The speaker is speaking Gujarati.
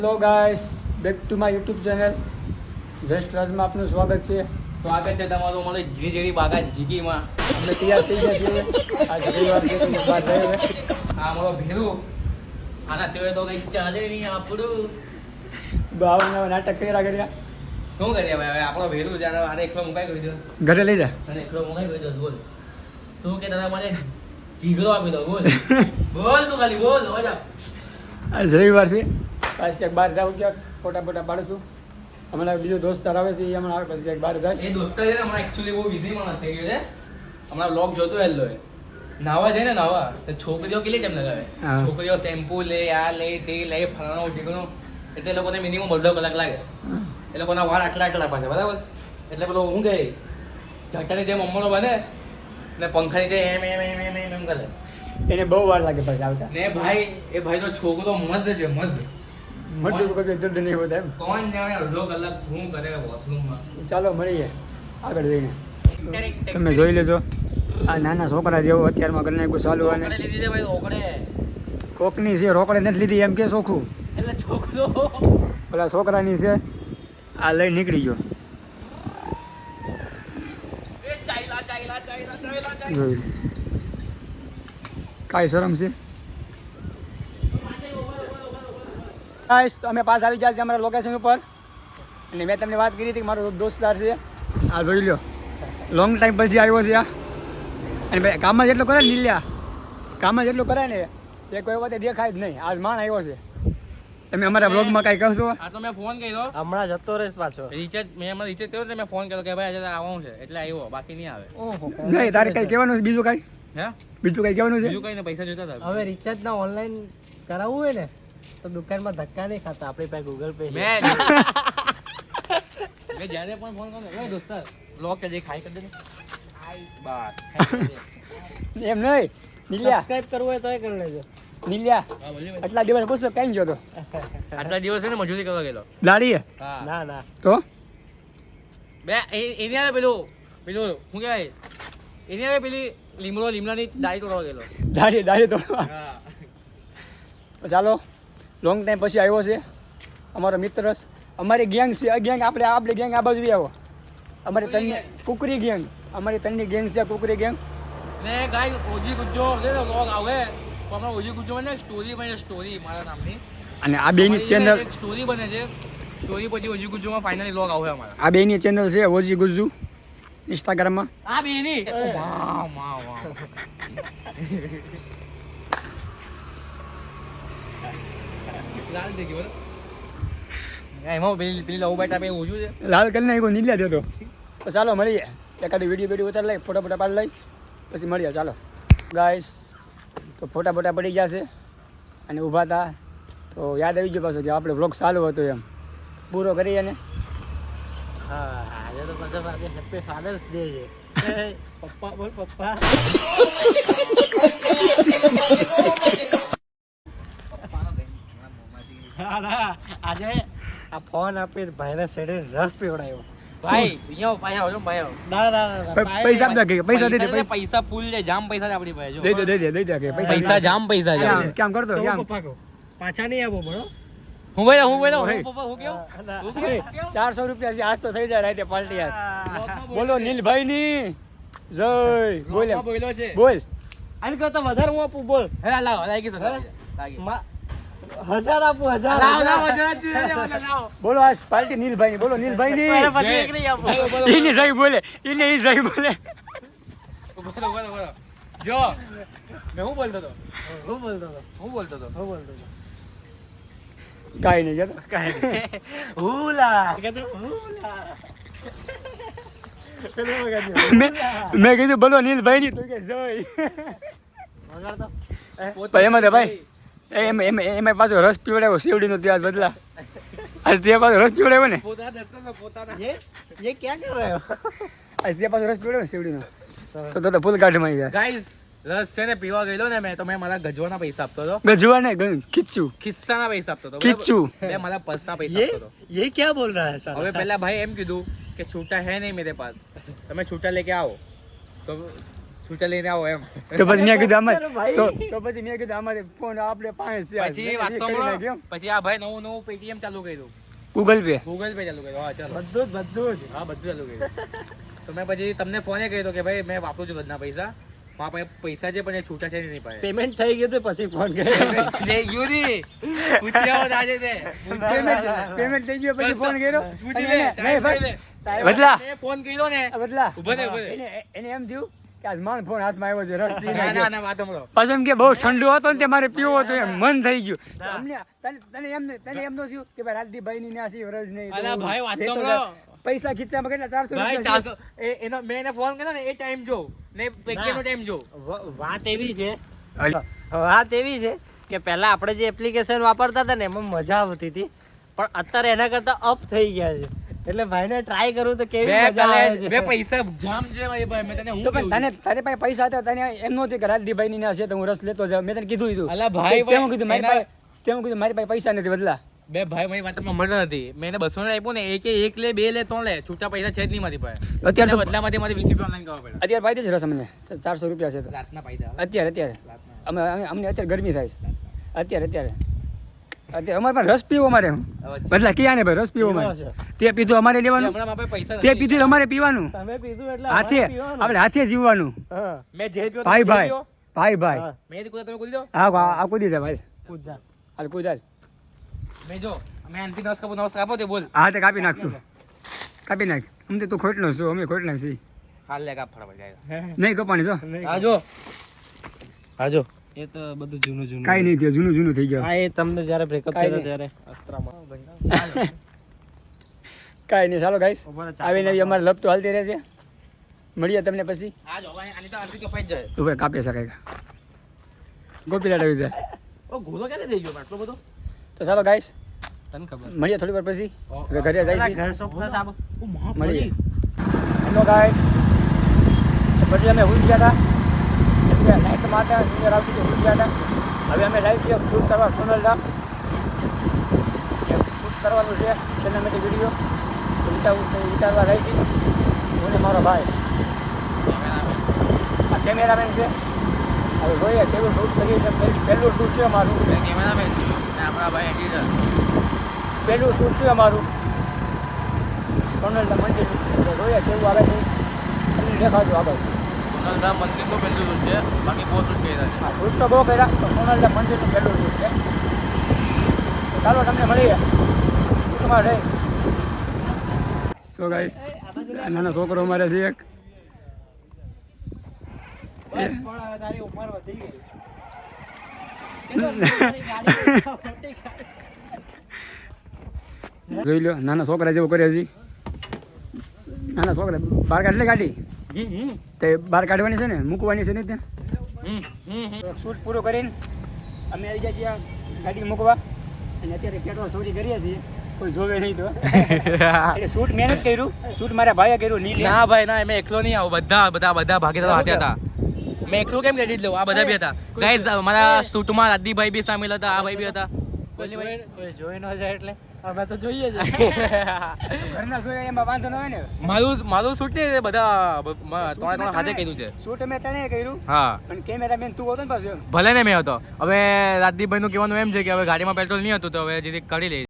Hello guys, back to my YouTube channel just રાજમાં આપનું સ્વાગત છે. સ્વાગત છે તમારું અમારી જીજેડી બાગા જીગીમાં. અમે તૈયાર થઈ ગયા છીએ. આજ રવિવાર છે તો બહાર જઈએ હવે. આ અમારો ભેરું આના સિવાય તો કંઈ ચાલે નહીં આપણું. આવા નાટક કર્યા શું કરીએ હવે આપણો ભેરું જ્યારે આને એકલો મુકાઈ ગઈ દો ઘરે લઈ જા. અને એકલો મુકાઈ ગઈ દો બોલ તું કે દાદા મને જીગરો આપી દો બોલ બોલ તું ખાલી બોલ અવાજ આપ. આજ રવિવાર છે, પાછી એક બહાર જાઉં ક્યાંક ફોટા ફોટા પાડશું. હમણાં બીજો દોસ્તાર આવે છે, એ હમણાં આવે પછી ક્યાંક બહાર જાય. એ દોસ્તો છે ને હમણાં એકચ્યુઅલી બહુ બિઝી માણસ થઈ ગયો છે. હમણાં બ્લોગ જોતો હેલો એ નાવા છે ને નાવા તો છોકરીઓ કેટલી ટાઈમ લગાવે. હા. છોકરીઓ શેમ્પુ લે આ લે તે લે ફલાણો ઢીકણો એટલે એ લોકોને મિનિમમ અડધો કલાક લાગે. એ લોકોના વાળ આટલા પાછા બરાબર. એટલે પેલો હું કહે ઝાટાની જેમ અમ્મડો બને ને પંખાની જેમ એમ કરે. એને બહુ વાર લાગે પછી આવતા. ને ભાઈ એ ભાઈ તો છોકરો મધ છે મધ. મોટું કોઈ દર્દ નહીં હોતા એમ. કોણ જાણે અડધો કલાક શું કરે વોશરૂમમાં. ચાલો મળીએ આગળ જઈને. તમે જોઈ લેજો આ નાના છોકરા જેવું અત્યારમાં કરી નાખ્યું ચાલુ. અને રોકડે લીધી છે ભાઈ રોકડે. કોકની છે રોકડે નથી લીધી એમ કે ચોખ્ખું. એટલે છોકરો પેલા છોકરાની છે આ લઈ નીકળી ગયો. એ ચાઈલા જોઈ લે. કાંઈ શરમ છે? ગાઈસ, અમે પાસ આવી ગયા છે અમારા લોકેશન ઉપર. અને મેં તમને વાત કરી હતી કે મારો દોસ્તાર છે આ જોઈ લો. લોંગ ટાઈમ પછી આવ્યો છે આ. અને ભાઈ કામમાં જેટલું કરે ને નીલ્યા, કામમાં જેટલું કરે ને એ કોઈ વખતે દેખાય જ નહીં. આજ માણ આવ્યો છે. તમે અમારા બ્લોગમાં કાંઈ કહેશો? આ તો મેં ફોન કર્યો હમણાં જતો રહીશ પાછો. રિચાર્જ મેં એમાં રિચાર્જ કર્યો એટલે મેં ફોન કર્યો કે ભાઈ આજે આવવાનું છે એટલે આવ્યો બાકી નહીં આવે. ઓહો નહીં, તારે કંઈ કહેવાનું છે? બીજું કાંઈ હે બીજું કંઈ કહેવાનું છે? બીજું કઈ ને પૈસા જોતા હતા. હવે રિચાર્જ ના ઓનલાઈન કરાવવું હોય ને તો દુકાનમાં ધક્કા નહીં ખાતા, આપણી પાસે ગૂગલ પે છે. મેં જ્યારે પણ ફોન કર્યો દોસ્તાર બ્લોક કે જે ખાઈ કરી દે બસ એમ નહીં નીલ્યા, સબસ્ક્રાઇબ કરવું હોય તોય કરી લેજો. નીલ્યા આટલા દિવસ પૂછો કઈ ગયો તો? આટલા દિવસ છે ને મજૂરી કરવા ગયેલો. દાડીએ હા ના ના તો બે એની આવે પેલું શું કહેવાય એની આવે પેલી લીમડાની ડાળી તોડવા ગયેલો. દાડી તો હા ચાલો. લોંગ ટાઈમ પછી આવ્યો છે અમારો મિત્ર. અમારી ગેંગ છે, ગેંગ આપણે ગેંગ આ બાજુ આવો. અમારી તન્ની કુકરી ગેંગ, અમારી તન્ની ગેંગ છે કુકરી ગેંગ. ને ગાય ઓજી ગુજ્જો છે ને વ્લોગ આવે તો હમણાં ઓજી ગુજ્જોમાં ને સ્ટોરી બને સ્ટોરી મારા નામની. અને આ બેની ચેનલ, એક સ્ટોરી બને છે સ્ટોરી પછી ઓજી ગુજ્જોમાં ફાઇનલી વ્લોગ આવે અમારા. આ બેની ચેનલ છે ઓજી ગુજ્જુ ઇન્સ્ટાગ્રામમાં. આ બેની વાહ વાહ વાહ લાલ દેખી બોલો એમાં પેલી લવ બેટા પે ઓજું છે. લાલ કરી નાખ્યો નીલ્યા દેતો. તો ચાલો મળીએ, એકાદી વિડીયો ઉતાર લઈ, ફોટા પાડી લઈ, પછી મળીએ. ચાલો ગાઈસ, તો ફોટા પડી ગયા છે અને ઊભા હતા તો યાદ આવી ગયો પાછું કે આપણે વ્લોગ ચાલુ હતો એમ પૂરો કરીએ ને. હા આજે તો પાછો હેપી ફાધર્સ ડે છે. પપ્પા બોલ પપ્પા. આજે આ ફોન આપી ભાઈને સેડે રસ પીવડાવ્યો. ભાઈ અહીંયા ભાઈ આવજો ભાઈ આવો. ના ના ના પૈસા આપતા કે પૈસા દે દે, પૈસા ફૂલ છે જામ પૈસા છે આપણી પાસે જો. દઈ દે કે પૈસા જામ પૈસા છે. કેમ કરતો તો કેમ? પપ્પા કહો પાછા નહીં આવો બળો. હું ભાઈ હું ભાઈ. પપ્પા હું કેવું હું એ, 400 રૂપિયા છે આજ તો થઈ જાય રાતે પાર્ટી આજ. બોલો નીલભાઈ ની જય. બોલ એમ. બોલો છે બોલ. આને કરતા વધારે હું આપું બોલ. હે લાવો લાગી સર લાગી 1000 આપું 1000. લાવો લાવો લાવો બોલો આજ પાર્ટી નીલભાઈ ની. બોલો નીલભાઈ ની. પછી એક નહીં આપું. એની સહી બોલે, એને એ સહી બોલે. બોલો જો મેં હું બોલતો હતો હું બોલતો હતો. કાંઈ નહીં જતો. કાંઈ નહીં. હુલા કીધું હુલા. પેલું વગાડ્યું. મેં કીધું બોલો નીલભાઈ ની તો કે જય. વગાડતો. ભાઈ એમાં તો ભાઈ એમાં પાછો રસ પીવડાવ્યો શેવડીનો ત્યાં બદલા. આજ ત્યાં પાછો રસ પીવડાવ્યો ને. પોતાના ये क्या कर रहे हो? આજ ત્યાં પાછો રસ પીવડાવ્યો ને શેવડીનો. તો ફૂલ ગાઢમાં જાય. ગાઈસ રસ છે ને પીવા ગયેલો ને મેં તો મેં મારા ગજવાના પૈસા આપતો હતો. ગજવા ને ખીચું ખિસ્સાના પૈસા આપતો હતો ખીચું. મેં મારા પર્સના પૈસા આપતો હતો. ये क्या बोल रहा है साला? હવે પેલા ભાઈ એમ કીધું કે છૂટા હે નહીં મેરે પાસ તમે છૂટા લેકે આવો તો છૂટા લઈને આવો એમ તો પછી મેં કીધું અમારે ભાઈ. તો પછી મેં કીધું અમારે ફોન આપણે પાસે છે પછી વાત તો મળો. પછી આ ભાઈ નવું પેટીએમ ચાલુ કર્યું, ગૂગલ પે ગૂગલ પે ચાલુ કર્યું. હા ચાલો, બધું જ હા બધું ચાલુ કર્યું. તો મેં પછી તમને ફોને કર્યો કે ભાઈ મેં વાપરું છું બધા પૈસા, મારા પાસે પૈસા છે પણ એ છૂટા છે નહીં પાસે. પેમેન્ટ થઈ ગયું તો પછી ફોન કર્યો. લે યુરી પૂછી આવો આજે તે પેમેન્ટ થઈ ગયો પછી ફોન કર્યો પૂછી અને લે નહીં ટાઈમ ભાઈ, લે. બદલા મેં ફોન કર્યો ને બદલા ઉભો થયો, ઉભો થયો. એને એમ થયું કે આજ મારો ફોન હાથમાં આવ્યો છે રસ પી ના નાખ્યો. ના વાત સાંભળો. પાછું એમ કે બહુ ઠંડુ હતો ને તે મારે પીવો હતો એમ મન થઈ ગયું ના. અમને તને એમ નો થયું કે ભાઈ રાજદીપભાઈ ની નાસી વરસ નહીં અલા ભાઈ વાત તો લેતો સાંભળો. જા. પૈસા ખીચામાં કેટલા 400 ભાઈ રૂપિયા 400 એનો મેં એને ફોન કર્યો ને એ ટાઈમ જો ને પેટીએમ નો ટાઈમ જો. વાત એવી છે છે. વાત એવી છે કે પહેલા આપણે જે એપ્લિકેશન વાપરતા હતા ને એમાં મજા આવતી હતી, પણ અત્યારે એના કરતા અપ થઈ ગયા છે. એટલે ભાઈને ટ્રાય કરું તો કેવી બે મજા આવે કાલે છે. બે પૈસા જામ છે મારી પાસે. મેં તને હું તો પણ કહું તને તારી પાસે પૈસા હતા તને એમ નહોતું કે રાજદીપભાઈ ની ના છે તો હું રસ લેતો જાઉં. મેં તને કીધું હતું. અલા ભાઈ, તે હું કીધું મારી એના- પાસે તે હું કીધું મારી પાસે પૈસા નથી બદલા. બે ભાઈ મારી વાત મને નથી. મેં એને 200 ને આપ્યું ને એક લે 2 લે 3 લે છૂટા પૈસા છે જ નહીં મારી પાસે. અત્યારે તો બદલામાંથી મારે 20 રૂપિયા ઓનલાઈન કરવા પડે. અત્યારે પાઈ દેજો રસ અમને 400 રૂપિયા છે તો રાતના પૈસા અત્યારે રાતના. અમને અત્યારે ગરમી થાય છે. અત્યારે અમારે પાસે રસ પીવો અમારે હવે બદલા ક્યાં ને ભાઈ રસ પીવો અમારે તે પીધું અમારે લેવાનું હમણાં મારા પાસે પૈસા તે નથી. પીધું અમારે પીવાનું તમે પીધું એટલે હાથે અમારે પીવાનું. આપણે હાથે જીવવાનું હા. મેં જે પીયો ભાઈ તમે જે ભાઈ પીયો? ભાઈ હા. મેં કીધું તમે કૂદી દો. આ કૂદી દે ભાઈ પૂજા. હાલ કૂદાલ મેં જો મેં આનથી નસ કાપો તે બોલ. હા તે કાપી નાખશું કાપી નાખ અમ તો તું ખોટનો છું અમે ખોટના છીએ હાલ લે કાપ ફટાફટ જાય. નહીં કપાણી જો હા જો હા જો એ તો બધું જૂનું જૂનું. કાંઈ નહીં થયું જૂનું થઈ ગયું હા, એ તમને જ્યારે બ્રેકઅપ કાંઈ થયો નહીં. ત્યારે અસ્ત્રામાં. કાંઈ નહીં ચાલો ગાઈસ ઉભા રહો, આવીને આવી અમારે લપ તો હાલતી રહેશે મળીએ તમને પછી હા જો આની તો આનથી કપાઈ જ જાય. ઉપર કાપી શકાય ગોપીલાટ આવી જાય ઓ ઘોડો ક્યારે થઈ ગયો આટલો બધો? તો ચાલો ગાઈસ તને ખબર. મળીએ થોડી વાર પછી ઓ, હવે ઘરે જાય છે ઘર સોંપના સાબ. ઓ મહા મળીએ પડી. હેલો ગાઈસ પછી અમે ઉઈ ગયા હતા નાઇટ માટે નીર આવતી તો ઉઈ ગયા હતા હવે અમે લાઈવ છીએ શૂટ કરવા સોનલધામ શૂટ કરવાનું છે સિનેમેટિક વિડીયો વિચારવા રહી છે હું ને મારો ભાઈ આ કેમેરામેન છે હવે જોઈએ કેવું શૂટ કરીએ છીએ પહેલું શૂટ છે અમારું મેં કેમેરામેન ને આપણા ભાઈ એડિટર. પહેલું શૂટ છે અમારું સોનલધામ મંદિરનું તો જોઈએ કેવું આવે છે તમને દેખાડજો આગળ સોનલધામ મંદિરનું પહેલું રૂટ છે, બાકી બહુ રૂટ કર્યા છે. આ શૂટ તો બહુ કર્યા તો સોનલધામ મંદિરનું પહેલું શૂટ છે તો ચાલો તમને મળીએ તમારે રહી સો ગાઈસ નાના છોકરો અમારે છે એક પણ હવે તારી ઉંમર વધી ગઈ. એ તો તારી ગાડી ખોટી ગાડી. જોઈ લો નાના છોકરા જેવું કરે છે નાના છોકરા બહાર કાઢ લે ગાડી તે બહાર કાઢવાની છે ને મૂકવાની છે ને ત્યાં શૂટ પૂરો કરીને અમે આવી ગયા છીએ ગાડી મૂકવા અને અત્યારે પેટ્રોલ ચોરી કરીએ છીએ કોઈ જોવે નહીં તો એટલે શૂટ મેં નથી કર્યું શૂટ મારા ભાઈએ કર્યું નીલે ના ભાઈ ના મેં એકલો નહીં આવું, બધા ભાગીદારો હાથે હતા. મેં એકલું કેમ ક્રેડિટ લઉં? આ બધા બી હતા ગાઈઝ. મારા શૂટમાં રાદીભાઈ બી સામેલ હતા, આ ભાઈ બી હતા. કોઈ જોઈ ન જાય એટલે અમે તો જોઈએ જ. ઘરના જોઈએ એમાં વાંધો ન હોય ને મારું શૂટ ને બધા ત્રણ હાથે કર્યું છે. શૂટ અમે તને કર્યું હા પણ કેમેરામેન તું હતો ને પાછું ભલે ને મેં હતો. હવે રાજદીપભાઈ નું કહેવાનું એમ છે કે હવે ગાડીમાં પેટ્રોલ નહીં હતું તો હવે જેથી કાઢી લઈશ.